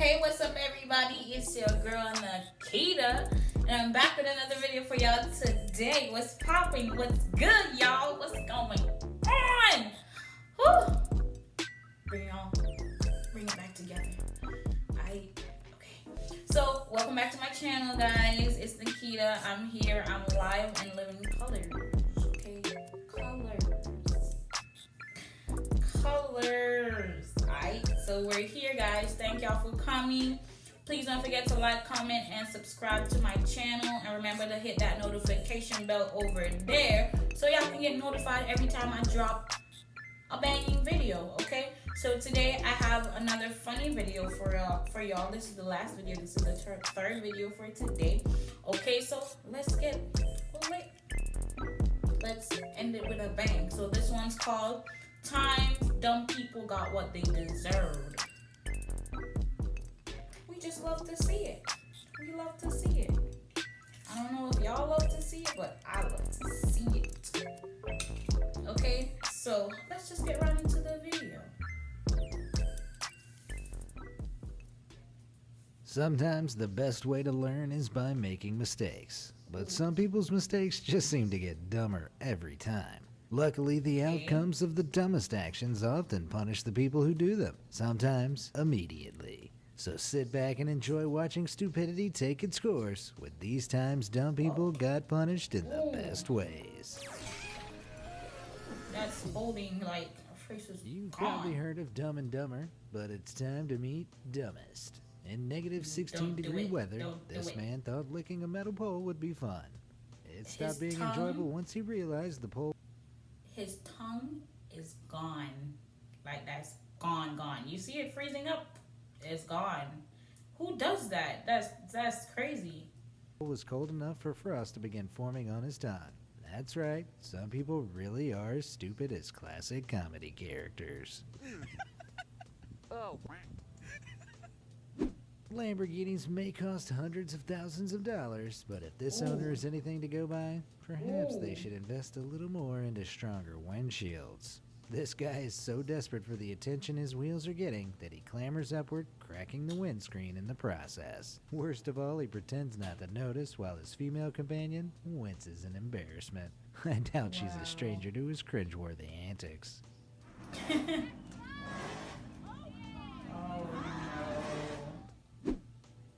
Hey, what's up, everybody? It's your girl Niketa, and I'm back with another video for y'all today. What's popping? What's good, y'all? What's going on? Whew. Bring it back together. Okay. So, welcome back to my channel, guys. It's Niketa. I'm here. I'm live and living colors. Okay, colors. Alright, so we're here, guys. Thank y'all for coming. Please don't forget to like, comment, and subscribe to my channel, and remember to hit that notification bell over there so y'all can get notified every time I drop a banging video. Okay, so today I have another funny video for y'all. This is the last video. This is the third video for today. Okay, so let's end it with a bang. So this one's called Times Dumb People Got What They Deserved. We just love to see it. We love to see it. I don't know if y'all love to see it, but I love to see it. Okay, so let's just get right into the video. Sometimes the best way to learn is by making mistakes, but some people's mistakes just seem to get dumber every time. Luckily, the outcomes of the dumbest actions often punish the people who do them, sometimes immediately. So sit back and enjoy watching stupidity take its course with these times dumb people got punished in the best ways. That's holding like a face is You've gone. probably heard of Dumb and Dumber, but it's time to meet Dumbest. In negative 16-degree weather, this man thought licking a metal pole would be fun. It stopped being enjoyable once he realized the pole. His tongue is gone. Like, that's gone. You see it freezing up? It's gone. Who does that? That's crazy. Was cold enough for frost to begin forming on his tongue. That's right, some people really are as stupid as classic comedy characters. Oh. Lamborghinis may cost hundreds of thousands of dollars, but if this owner is anything to go by, perhaps they should invest a little more into stronger windshields. This guy is so desperate for the attention his wheels are getting that he clambers upward, cracking the windscreen in the process. Worst of all, he pretends not to notice while his female companion winces in embarrassment. I doubt she's a stranger to his cringeworthy antics.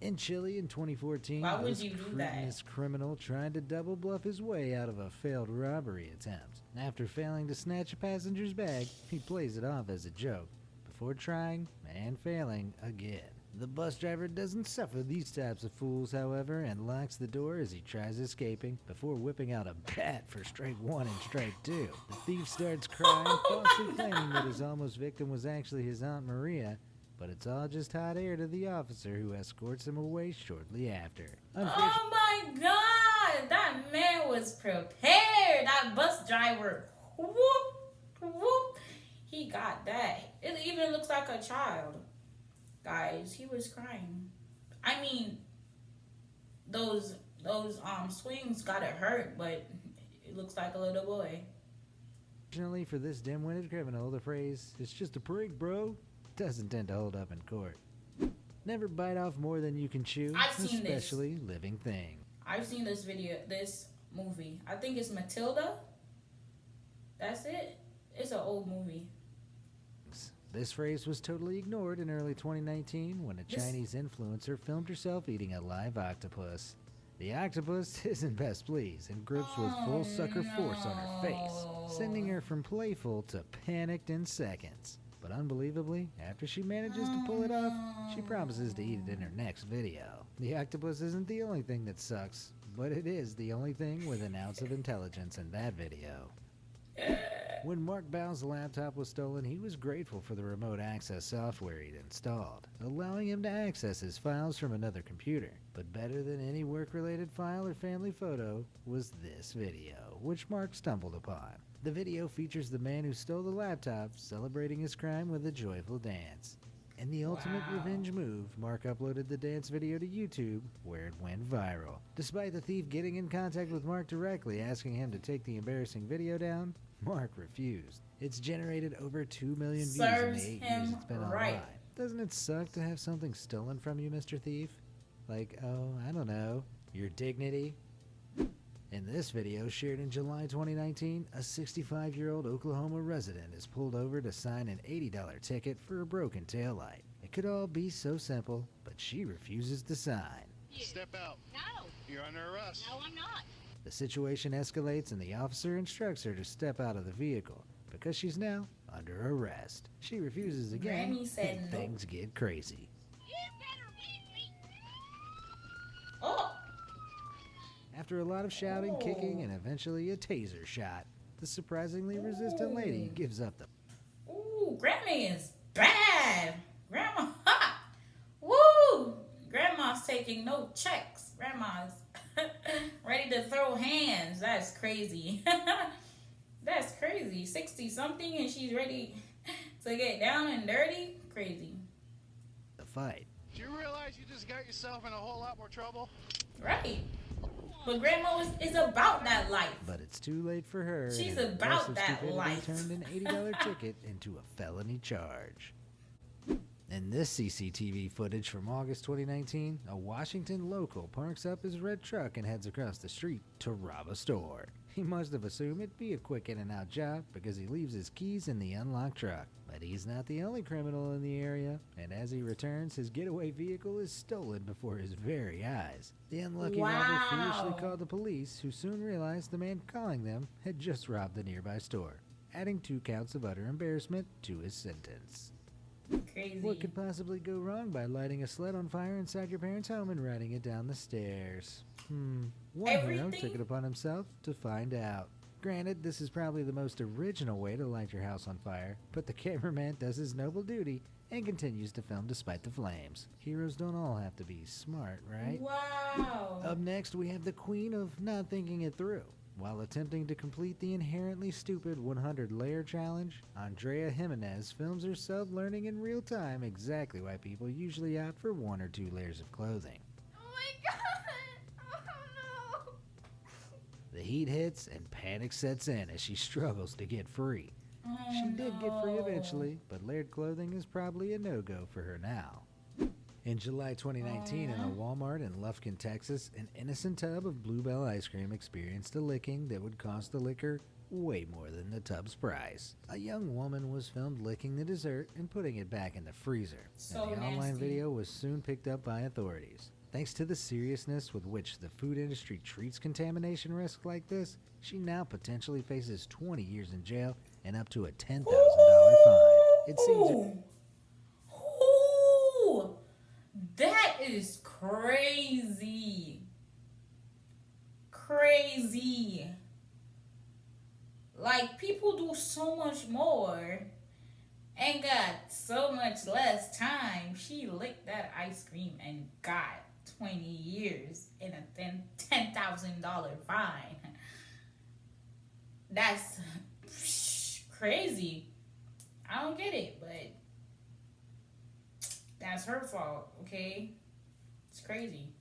In Chile in 2014, Why would this you do that? cretinous criminal tried to double bluff his way out of a failed robbery attempt. After failing to snatch a passenger's bag, he plays it off as a joke, before trying and failing again. The bus driver doesn't suffer these types of fools, however, and locks the door as he tries escaping, before whipping out a bat for strike one and strike two. The thief starts crying, falsely claiming that his almost victim was actually his Aunt Maria, but it's all just hot air to the officer who escorts him away shortly after. Oh my God! That man was prepared. That bus driver, whoop. He got that. It even looks like a child. Guys, he was crying. I mean, those swings gotta hurt, but it looks like a little boy. Fortunately for this dim-witted criminal, the phrase, "It's just a prank, bro," doesn't tend to hold up in court. Never bite off more than you can chew, especially living things. I've seen this movie. I think it's Matilda. That's it. It's an old movie. This phrase was totally ignored in early 2019 when a Chinese influencer filmed herself eating a live octopus. The octopus isn't best pleased and grips with full sucker force on her face, sending her from playful to panicked in seconds. But unbelievably, after she manages to pull it off, she promises to eat it in her next video. The octopus isn't the only thing that sucks, but it is the only thing with an ounce of intelligence in that video. When Mark Bow's laptop was stolen, he was grateful for the remote access software he'd installed, allowing him to access his files from another computer. But better than any work-related file or family photo was this video, which Mark stumbled upon. The video features the man who stole the laptop celebrating his crime with a joyful dance. In the ultimate revenge move, Mark uploaded the dance video to YouTube, where it went viral. Despite the thief getting in contact with Mark directly asking him to take the embarrassing video down, Mark refused. It's generated over 2 million views in the 8 years it's been online. Doesn't it suck to have something stolen from you, Mr. Thief? Like, oh, I don't know, your dignity? In this video, shared in July 2019, a 65-year-old Oklahoma resident is pulled over to sign an $80 ticket for a broken taillight. It could all be so simple, but she refuses to sign. Step out. No. You're under arrest. No, I'm not. The situation escalates and the officer instructs her to step out of the vehicle because she's now under arrest. She refuses again, Grammy said and no. things get crazy. You better leave me. Oh, After a lot of shouting, kicking, and eventually a taser shot, the surprisingly resistant lady gives up the ooh, Grammy is bad. Grandma, ha! Woo! Grandma's taking no checks. Grandma's ready to throw hands. That's crazy. That's crazy. 60 something and she's ready to get down and dirty. Crazy. fight. Do you realize you just got yourself in a whole lot more trouble? Right. But Grandma is about that life. But it's too late for her. She's and about aggressive that stupidity life. Turned an $80 ticket into a felony charge. In this CCTV footage from August 2019, a Washington local parks up his red truck and heads across the street to rob a store. He must have assumed it'd be a quick in and out job because he leaves his keys in the unlocked truck. But he's not the only criminal in the area, and as he returns, his getaway vehicle is stolen before his very eyes. The unlucky robber furiously called the police, who soon realized the man calling them had just robbed the nearby store, adding 2 counts of utter embarrassment to his sentence. Crazy. What could possibly go wrong by lighting a sled on fire inside your parents' home and riding it down the stairs? One hero Everything? took it upon himself to find out. Granted, this is probably the most original way to light your house on fire, but the cameraman does his noble duty and continues to film despite the flames. Heroes don't all have to be smart, right? Wow. Up next, we have the queen of not thinking it through. While attempting to complete the inherently stupid 100-layer challenge, Andrea Jimenez films herself learning in real time exactly why people usually opt for 1 or 2 layers of clothing. Oh my god! Oh no! The heat hits and panic sets in as she struggles to get free. She did get free eventually, but layered clothing is probably a no-go for her now. In July 2019, in a Walmart in Lufkin, Texas, an innocent tub of Bluebell ice cream experienced a licking that would cost the licker way more than the tub's price. A young woman was filmed licking the dessert and putting it back in the freezer, So and the online nasty. video was soon picked up by authorities. Thanks to the seriousness with which the food industry treats contamination risk like this, she now potentially faces 20 years in jail and up to a $10,000 fine. It seems Ooh. That is crazy. Crazy. Like, people do so much more and got so much less time. She licked that ice cream and got 20 years and a $10,000 fine. That's crazy. I don't get it, but that's her fault, okay? It's crazy.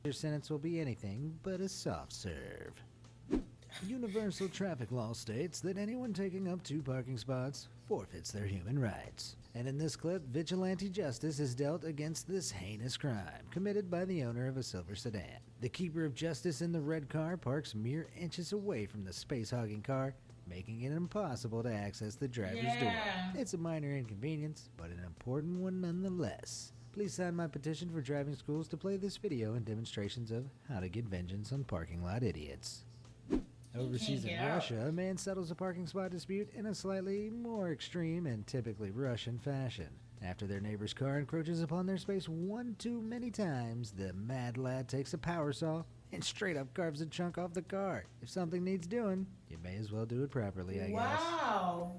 your sentence will be anything but a soft serve. Universal traffic law states that anyone taking up 2 parking spots forfeits their human rights. And in this clip, vigilante justice is dealt against this heinous crime committed by the owner of a silver sedan. The keeper of justice in the red car parks mere inches away from the space-hogging car, making it impossible to access the driver's door. It's a minor inconvenience, but an important one nonetheless. Please sign my petition for driving schools to play this video and demonstrations of how to get vengeance on parking lot idiots. Overseas in get out. Russia, a man settles a parking spot dispute in a slightly more extreme and typically Russian fashion. After their neighbor's car encroaches upon their space one too many times, the mad lad takes a power saw and straight up carves a chunk off the car. If something needs doing, you may as well do it properly, I guess. Wow.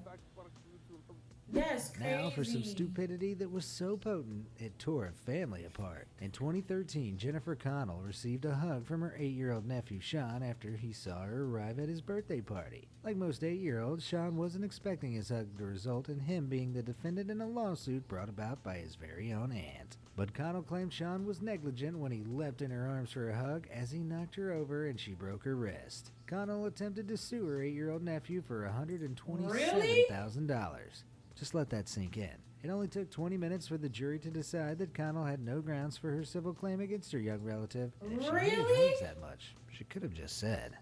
That's crazy. Now for some stupidity that was so potent, it tore a family apart. In 2013, Jennifer Connell received a hug from her 8-year-old nephew Sean after he saw her arrive at his birthday party. Like most 8-year-olds, Sean wasn't expecting his hug to result in him being the defendant in a lawsuit brought about by his very own aunt. But Connell claimed Sean was negligent when he leapt in her arms for a hug as he knocked her over and she broke her wrist. Connell attempted to sue her 8-year-old nephew for $127,000. Just let that sink in. It only took 20 minutes for the jury to decide that Connell had no grounds for her civil claim against her young relative. And if she hated Really? Hugs that much, she could have just said.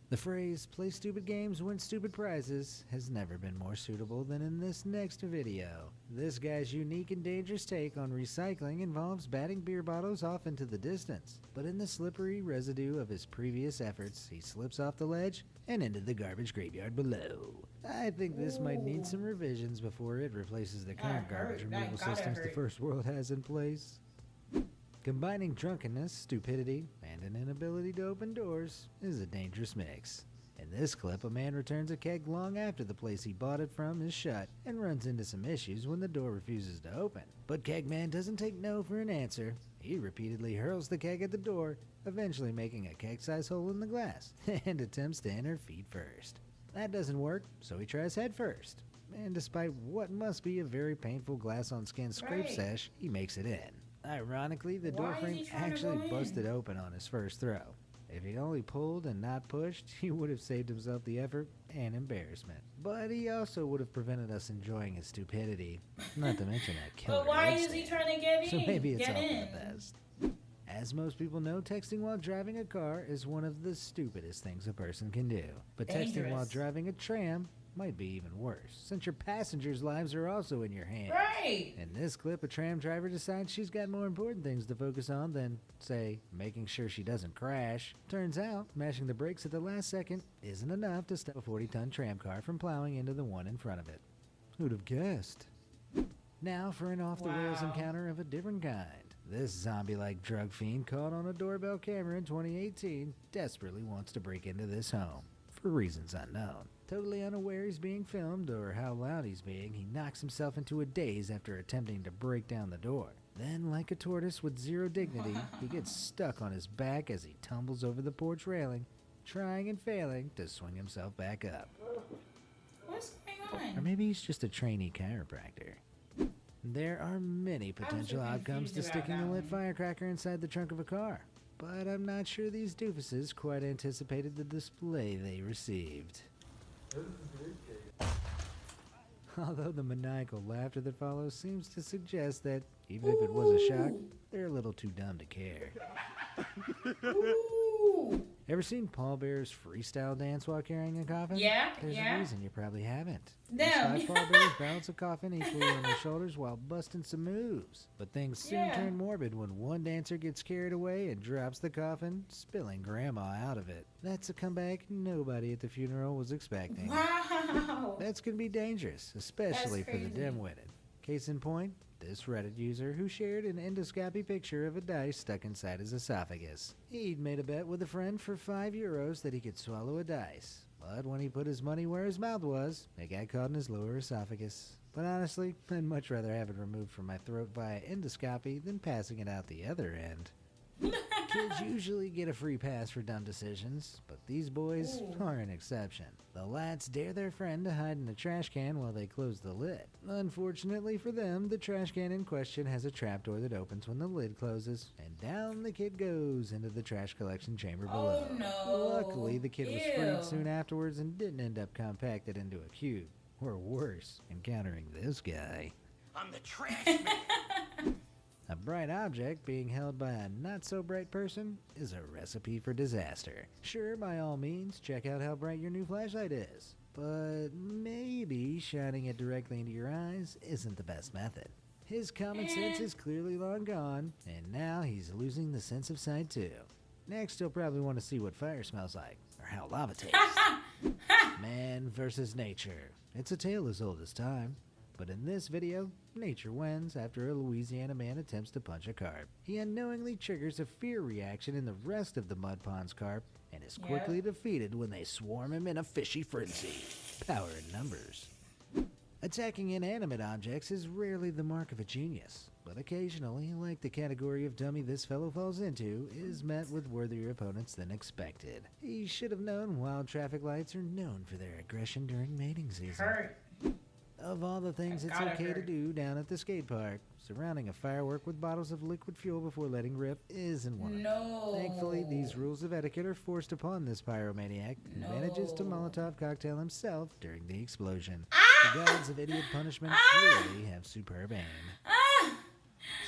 The phrase, play stupid games, win stupid prizes, has never been more suitable than in this next video. This guy's unique and dangerous take on recycling involves batting beer bottles off into the distance. But in the slippery residue of his previous efforts, he slips off the ledge and into the garbage graveyard below. I think this might need some revisions before it replaces the current garbage removal systems the first world has in place. Combining drunkenness, stupidity, and an inability to open doors is a dangerous mix. In this clip, a man returns a keg long after the place he bought it from is shut and runs into some issues when the door refuses to open. But Kegman doesn't take no for an answer. He repeatedly hurls the keg at the door, eventually making a keg-sized hole in the glass, and attempts to enter feet first. That doesn't work, so he tries head first. And despite what must be a very painful glass-on-skin scrape sesh, he makes it in. Ironically, the door frame actually busted open on his first throw. If he'd only pulled and not pushed, he would have saved himself the effort and embarrassment. But he also would have prevented us enjoying his stupidity, not to mention that killer But why leg is he stand. trying to get in? So maybe it's get all in. for the best. As most people know, texting while driving a car is one of the stupidest things a person can do. But texting while Dangerous. driving a tram might be even worse, since your passengers' lives are also in your hands. Right. In this clip, a tram driver decides she's got more important things to focus on than, say, making sure she doesn't crash. Turns out, mashing the brakes at the last second isn't enough to stop a 40-ton tram car from plowing into the one in front of it. Who'd have guessed? Now for an off-the-rails Wow. encounter of a different kind. This zombie-like drug fiend caught on a doorbell camera in 2018 desperately wants to break into this home, for reasons unknown. Totally unaware he's being filmed or how loud he's being, he knocks himself into a daze after attempting to break down the door. Then, like a tortoise with zero dignity, he gets stuck on his back as he tumbles over the porch railing, trying and failing to swing himself back up. What's going Or on? maybe he's just a trainee chiropractor. There are many potential outcomes to confused about sticking a that lit one. firecracker inside the trunk of a car, but I'm not sure these doofuses quite anticipated the display they received. Although the maniacal laughter that follows seems to suggest that, even if it was a shock, they're a little too dumb to care. Ooh. Ever seen pallbearers freestyle dance while carrying a coffin? Yeah, There's yeah. a reason you probably haven't. Them. These 5 pallbearers balance a coffin equally on their shoulders while busting some moves. But things soon Yeah. turn morbid when one dancer gets carried away and drops the coffin, spilling grandma out of it. That's a comeback nobody at the funeral was expecting. Wow. That's gonna be dangerous, especially for the crazy. dim-witted. Case in point, this Reddit user who shared an endoscopy picture of a dice stuck inside his esophagus. He'd made a bet with a friend for €5 that he could swallow a dice. But when he put his money where his mouth was, it got caught in his lower esophagus. But honestly, I'd much rather have it removed from my throat via endoscopy than passing it out the other end. Kids usually get a free pass for dumb decisions, but these boys Ooh. are an exception. The lads dare their friend to hide in a trash can while they close the lid. Unfortunately for them, the trash can in question has a trapdoor that opens when the lid closes, and down the kid goes into the trash collection chamber below. Oh no. Luckily, the kid was Ew. freed soon afterwards and didn't end up compacted into a cube. Or worse, encountering this guy. I'm the trash man. A bright object being held by a not-so-bright person is a recipe for disaster. Sure, by all means, check out how bright your new flashlight is. But maybe shining it directly into your eyes isn't the best method. His common sense is clearly long gone, and now he's losing the sense of sight too. Next, he'll probably want to see what fire smells like, or how lava tastes. Man versus nature. It's a tale as old as time. But in this video, nature wins after a Louisiana man attempts to punch a carp. He unknowingly triggers a fear reaction in the rest of the mud pond's carp and is quickly defeated when they swarm him in a fishy frenzy. Power in numbers. Attacking inanimate objects is rarely the mark of a genius, but occasionally, like the category of dummy this fellow falls into, is met with worthier opponents than expected. He should have known wild traffic lights are known for their aggression during mating season. Hurt. Of all the things That it's gotta okay to hurt. do down at the skate park, surrounding a firework with bottles of liquid fuel before letting rip isn't one. No. Thankfully, these rules of etiquette are forced upon this pyromaniac, who manages to Molotov cocktail himself during the explosion. The gods of idiot punishment really have superb aim.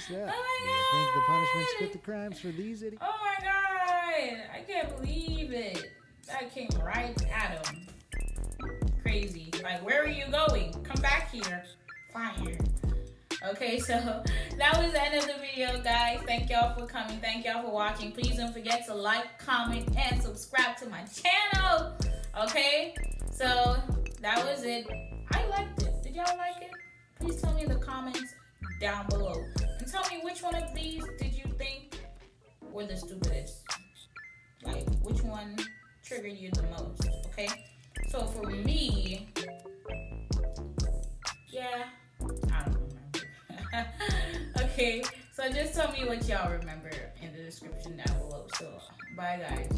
So, do you think the punishments fit the crimes for these idiots? Oh my god! I can't believe it. That came right at him. Crazy. Like, where are you going? Come back here. Fire. Okay, so that was the end of the video, guys. Thank y'all for coming. Thank y'all for watching. Please don't forget to like, comment, and subscribe to my channel. Okay? So, that was it. I liked it. Did y'all like it? Please tell me in the comments down below. And tell me which one of these did you think were the stupidest? Like, which one triggered you the most? Okay? So, for me, yeah, I don't remember. Okay, so just tell me what y'all remember in the description down below. So, bye guys.